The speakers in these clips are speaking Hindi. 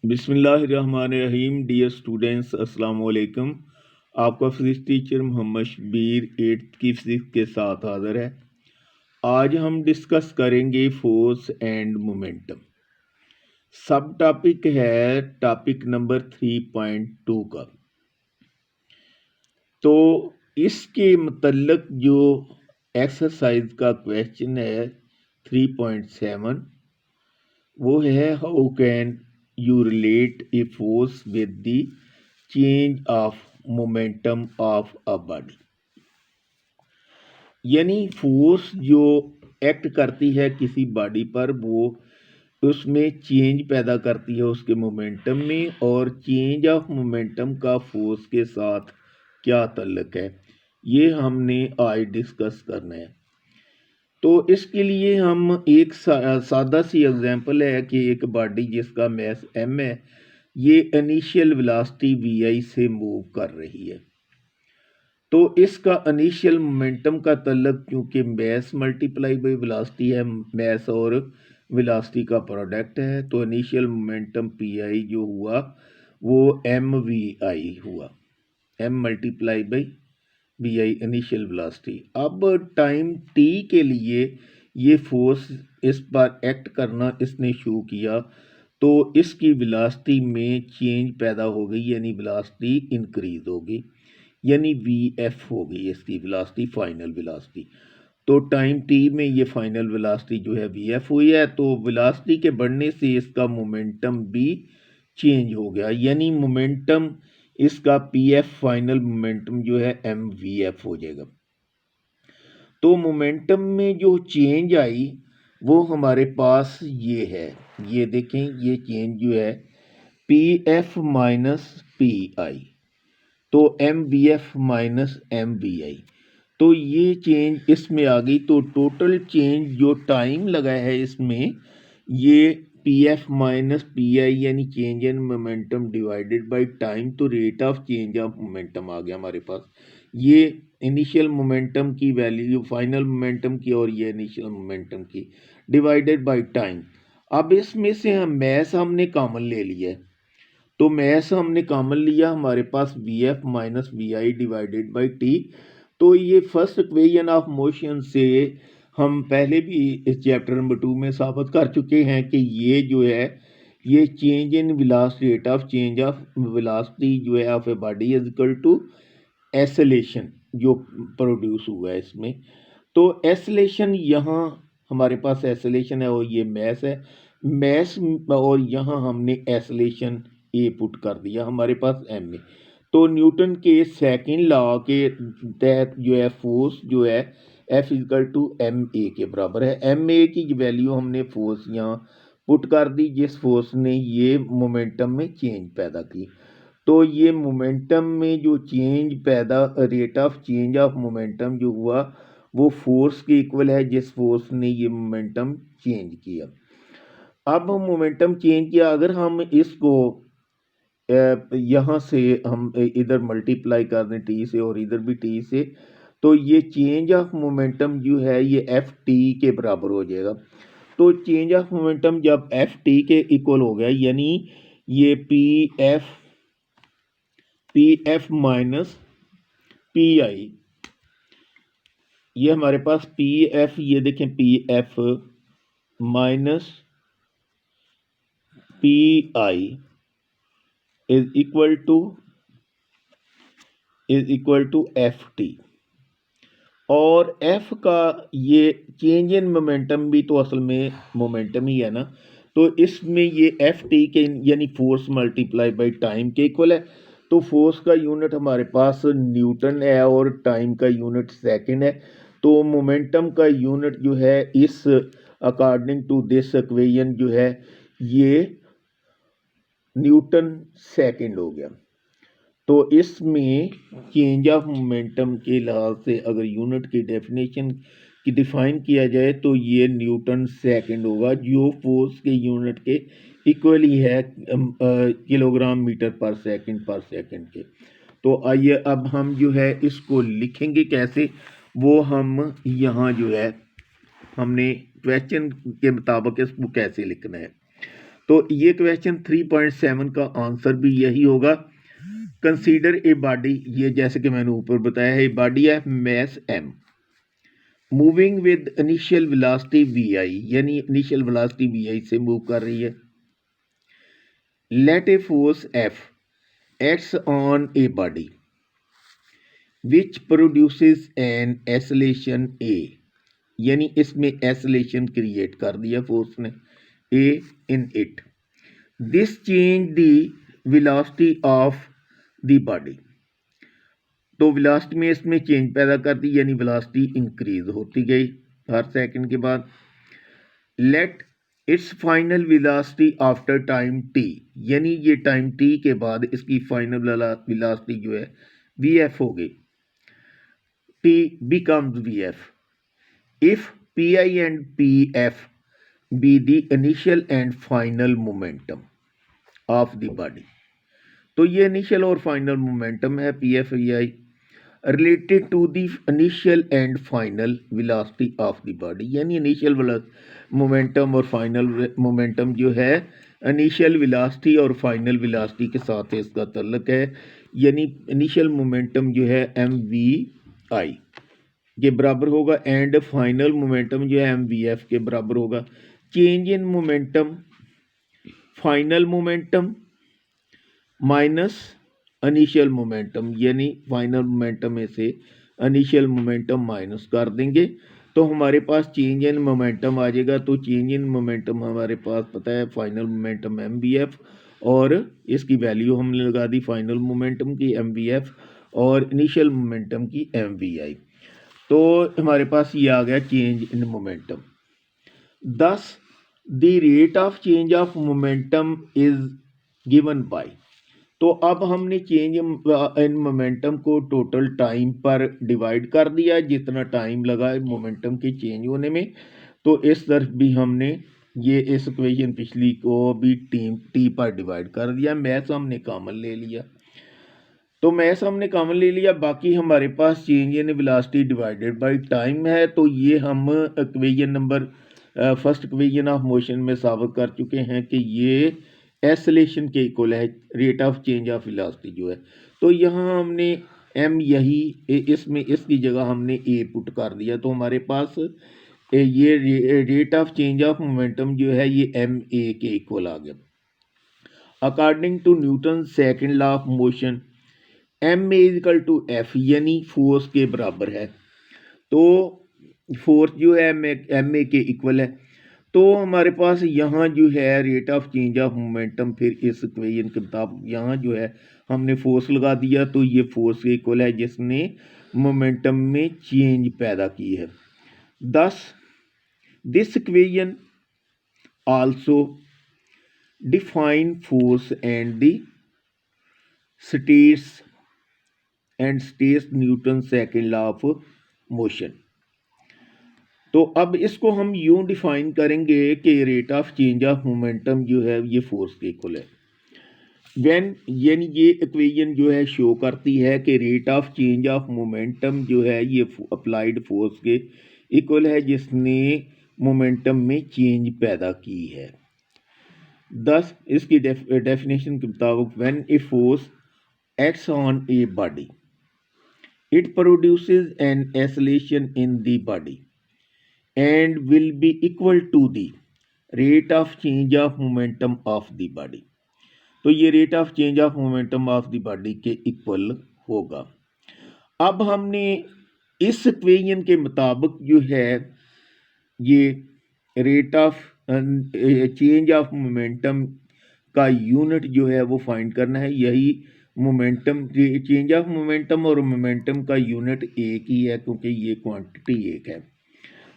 बिस्मिल्लाहिर्रहमानिर्रहीम। डियर स्टूडेंट्स, अस्सलाम वालेकुम। आपका physics teacher Mohammad Shabir 8th की फिजिक्स के साथ हाज़िर है। आज हम डिस्कस करेंगे फोर्स एंड मोमेंटम। सब टॉपिक है टॉपिक नंबर 3.2 का। तो इसके मतलब जो एक्सरसाइज का क्वेश्चन है 3.7 वो है how can you relate a force with the change of momentum of a body. यानी फोर्स जो एक्ट करती है किसी बॉडी पर वो उसमें चेंज पैदा करती है उसके मोमेंटम में, और चेंज ऑफ मोमेंटम का फोर्स के साथ क्या ताल्लुक है ये हमने आज डिस्कस करना है। तो इसके लिए हम एक सादा सी एग्जांपल है कि एक बॉडी जिसका मैस m है ये इनिशियल वेलोसिटी vi से मूव कर रही है। तो इसका इनिशियल मोमेंटम का तल्लक क्योंकि मैस मल्टीप्लाई बाई वेलोसिटी है, मैस और वेलोसिटी का प्रोडक्ट है, तो इनिशियल मोमेंटम pi जो हुआ वो mvi हुआ, m multiply by vi initial velocity. अब टाइम t के लिए ये फोर्स इस पर एक्ट करना इसने शुरू किया तो इसकी वेलोसिटी में चेंज पैदा हो गई, यानी वेलोसिटी इंक्रीज हो गई, यानी vf हो गई इसकी वेलोसिटी, फाइनल वेलोसिटी। तो टाइम t में ये फाइनल वेलोसिटी जो है vf हुई है, तो वेलोसिटी के बढ़ने से इसका मोमेंटम भी चेंज हो गया, यानी मोमेंटम इसका pf फाइनल मोमेंटम जो है mvf हो जाएगा। तो मोमेंटम में जो चेंज आई वो हमारे पास ये है, ये देखें, ये चेंज जो है pf माइनस pi, तो mvf माइनस mvi, तो ये चेंज इसमें आ गई। तो टोटल चेंज जो टाइम लगा है इसमें ये pf माइनस pi यानी change in momentum divided by time, तो rate of change of momentum आ गया हमारे पास। ये इनिशियल मोमेंटम की वैल्यू फाइनल मोमेंटम की और ये इनिशियल मोमेंटम की डिवाइडेड बाय टाइम। अब इसमें से हम मैस हमने कॉमन ले लिया है, तो मैस हमने कॉमन लिया, हमारे पास vf minus vi divided by t। तो ये फर्स्ट इक्वेशन ऑफ मोशन से हम पहले भी इस चैप्टर नंबर 2 में साबित कर चुके हैं कि ये जो है ये change in velocity, rate of change of velocity जो है of a body is equal to acceleration जो प्रोड्यूस हुआ है इसमें। तो एसेलेशन यहाँ हमारे पास एसेलेशन है और ये मैस है, मैस और यहाँ हमने एसेलेशन ए पुट कर दिया, हमारे पास एम ए। तो न्यूटन के सेकंड लॉ के तहत जो है फोर्स जो है F equal to M A के बराबर है। एम ए की वैल्यू हमने फोर्स यहाँ पुट कर दी जिस फोर्स ने ये मोमेंटम में चेंज पैदा की। तो ये मोमेंटम में जो चेंज पैदा, rate of change of momentum जो हुआ वो फोर्स के इक्वल है जिस फोर्स ने ये मोमेंटम चेंज किया। अब हम मोमेंटम चेंज किया, अगर हम इसको यहाँ से हम इधर मल्टीप्लाई कर दें टी से और इधर भी टी से, तो ये चेंज ऑफ मोमेंटम जो है ये एफ टी के बराबर हो जाएगा। तो चेंज ऑफ मोमेंटम जब एफ टी के इक्वल हो गया, यानी ये P F minus P I, ये हमारे पास पी एफ, ये देखें P F minus P I is equal to F T. और एफ का ये चेंज इन मोमेंटम भी तो असल में मोमेंटम ही है ना, तो इसमें ये एफ टी के यानी फोर्स मल्टीप्लाई बाई टाइम के इक्वल है। तो फोर्स का यूनिट हमारे पास न्यूटन है और टाइम का यूनिट सेकंड है। तो मोमेंटम का यूनिट जो है इस अकॉर्डिंग टू दिस इक्वेशन जो है ये न्यूटन सेकंड हो गया। तो इसमें चेंज ऑफ मोमेंटम के लिहाज से अगर यूनिट की डेफिनेशन की डिफाइन किया जाए तो ये न्यूटन सेकंड होगा, जो फोर्स के यूनिट के इक्वल ही है किलोग्राम मीटर पर सेकंड के। तो आइए अब हम जो है इसको लिखेंगे कैसे, वो हम यहाँ जो है हमने क्वेश्चन के मुताबिक इसको कैसे लिखना है। तो ये क्वेश्चन 3.7 का आंसर भी यही होगा। कंसीडर ए बॉडी, ये जैसे कि मैंने ऊपर बताया है, बॉडी है mass m moving with initial velocity vi, यानी इनिशियल वेलोसिटी vi से मूव कर रही है। Let a force f acts on a body which produces an acceleration a, यानी इसमें एक्सेलेरेशन क्रिएट कर दिया फोर्स ने a in it. This change the velocity of the body, तो वेलोसिटी में इसमें चेंज पैदा कर दी, यानी वेलोसिटी इंक्रीज होती गई हर सेकंड के बाद। Let its final velocity after time t, यानी ये टाइम t के बाद इसकी फाइनल वेलोसिटी जो है vf हो गई। t becomes vf if pi and pf be the initial and final momentum of the body। तो ये इनिशियल और फाइनल मोमेंटम है P F E I, related to the initial and final velocity of the body, यानी इनिशियल मोमेंटम और फाइनल मोमेंटम जो है इनिशियल वेलोसिटी और फाइनल वेलोसिटी के साथ इसका ताल्लुक है। यानी इनिशियल मोमेंटम जो है एम वी आई के बराबर होगा एंड फाइनल मोमेंटम जो है एम वी एफ के बराबर होगा। Change in momentum, final momentum minus initial momentum, यानी फाइनल मोमेंटम में से इनिशियल मोमेंटम माइनस कर देंगे तो हमारे पास चेंज इन मोमेंटम आ जाएगा। तो चेंज इन मोमेंटम हमारे पास पता है final momentum M B F, और इसकी वैल्यू हमने लगा दी फाइनल मोमेंटम की एम बी एफ और इनिशियल मोमेंटम की एम वी आई। तो हमारे पास ये आ गया change in momentum. Thus the rate of change of momentum is given by, तो अब हमने चेंज इन मोमेंटम को टोटल टाइम पर डिवाइड कर दिया, जितना टाइम लगा मोमेंटम के चेंज होने में। तो इस तरफ भी हमने ये इस इक्वेशन पिछली को भी टी पर डिवाइड कर दिया। मैथ्स हमने कॉमन ले लिया, तो मैथ्स हमने कॉमन ले लिया। बाकी हमारे पास change in velocity divided by time है, तो ये हम equation number first equation of motion में साबित कर चुके हैं कि ये एक्सेलेरेशन के इक्वल है rate of change of velocity जो है। तो यहाँ हमने m यही इसमें इसकी जगह हमने a पुट कर दिया, तो हमारे पास ये rate of change of momentum जो है ये m a के इक्वल आ गया। According to Newton second law of motion m a equal to f, यानी फोर्स के बराबर है। तो फोर्स जो है m a के इक्वल है। तो हमारे पास यहाँ जो है rate of change of momentum, फिर इस इक्वेशन के मुताबिक यहाँ जो है हमने फोर्स लगा दिया, तो ये फोर्स के इक्वल है जिसने मोमेंटम में चेंज पैदा की है। दस this equation also define force and the states Newton second law of motion. तो अब इसको हम यूं डिफाइन करेंगे कि rate of change of momentum जो है ये फोर्स के इक्वल है। व्हेन, यानी ये इक्वेशन जो है शो करती है कि rate of change of momentum जो है ये अप्लाइड फोर्स के इक्वल है जिसने मोमेंटम में चेंज पैदा की है। दस इसकी डेफिनेशन के मुताबिक when a force acts on a body it produces an acceleration in the body and will be equal to the rate of change of momentum of the body। तो ये rate of change of momentum of the body के इक्वल होगा। अब हमने इस इक्वेशन के मुताबिक जो है ये rate of change of momentum का यूनिट जो है वो फाइंड करना है। यही मोमेंटम, चेंज ऑफ मोमेंटम और मोमेंटम का यूनिट एक ही है क्योंकि ये क्वांटिटी एक है।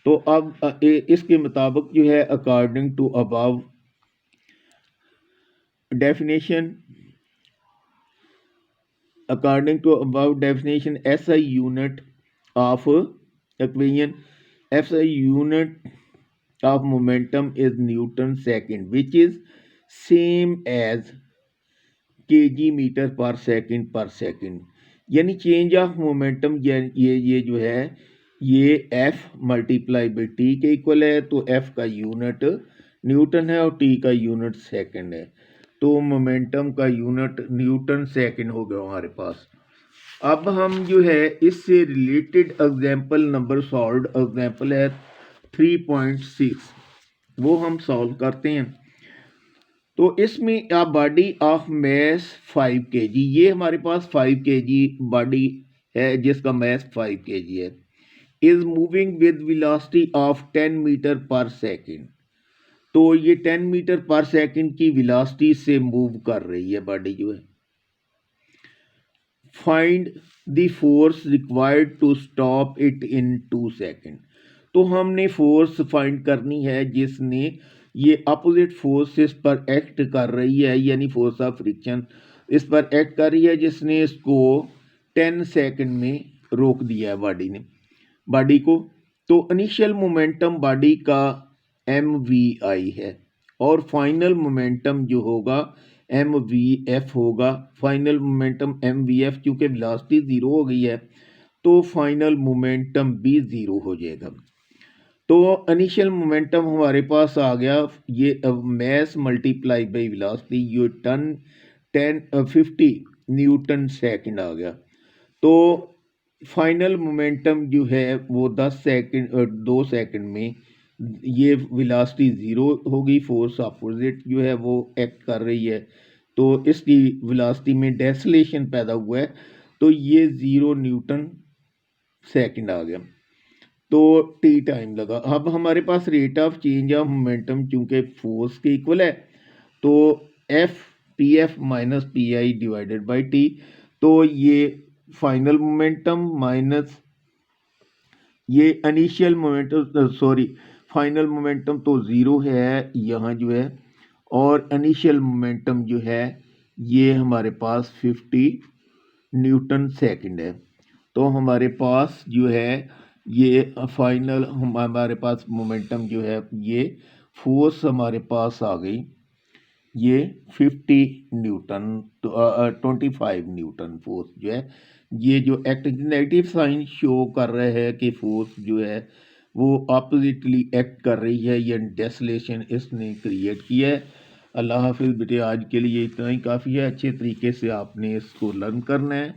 तो अब इसके मुताबिक जो है according to above definition SI unit of equation, SI unit of momentum is newton second which is same as kg meter पर सेकंड। यानी चेंज ऑफ मोमेंटम ये जो है ये f मल्टीप्लाई बाई टी के इक्वल है। तो f का यूनिट न्यूटन है और टी का यूनिट सेकंड है, तो मोमेंटम का यूनिट न्यूटन सेकंड हो गया हमारे पास। अब हम जो है इससे related example number solve, example है 3.6, वो हम सॉल्व करते हैं। तो इसमें आ बॉडी ऑफ मैस 5 kg, ये हमारे पास 5 kg बॉडी है जिसका मैस 5 kg है, is moving with velocity of 10 meter पर सेकेंड। तो ये 10 मीटर पर सेकेंड की वेलोसिटी से मूव कर रही है बॉडी जो है। Find the force required to stop it in 2 second. तो हमने फोर्स फाइंड करनी है जिसने ये अपोजिट फोर्स इस पर एक्ट कर रही है, यानी फोर्स ऑफ फ्रिक्शन इस पर एक्ट कर रही है, जिसने इसको 10 सेकेंड में रोक दिया है बॉडी को। तो इनिशियल मोमेंटम बॉडी का mvi है और फाइनल मोमेंटम जो होगा mvf होगा। फाइनल मोमेंटम mvf, क्योंकि वेलोसिटी 0 हो गई है तो फाइनल मोमेंटम भी 0 हो जाएगा। तो इनिशियल मोमेंटम हमारे पास आ गया, ये मैस मल्टीप्लाई बाई वेलोसिटी, ये 50 न्यूटन सेकंड आ गया। तो फाइनल मोमेंटम जो है वो 2 सेकंड में ये वेलोसिटी 0 होगी, फोर्स अपोजिट जो है वो एक्ट कर रही है, तो इसकी वेलोसिटी में डेसलेशन पैदा हुआ है, तो ये 0 न्यूटन सेकंड आ गया। तो टी टाइम लगा। अब हमारे पास rate of change of momentum चूंकि फोर्स के इक्वल है, तो F P F minus P I divided by T, तो ये फाइनल मोमेंटम माइनस ये initial momentum, sorry final momentum तो 0 है यहाँ जो है, और इनिशियल मोमेंटम जो है ये हमारे पास 50 न्यूटन सेकंड है। तो हमारे पास जो है ये फाइनल हमारे पास मोमेंटम जो है, ये फोर्स हमारे पास आ गई, ये 50 न्यूटन, तो 25 न्यूटन फोर्स जो है, ये जो एक्ट नेगेटिव साइन शो कर रहे हैं कि फोर्स जो है वो अपोजिटली एक्ट कर रही है, ये डेसलेशन इसने क्रिएट किया है। अल्लाह हाफिज़ बेटे, आज के लिए इतना ही काफ़ी है। अच्छे तरीके से आपने इसको लर्न करना है।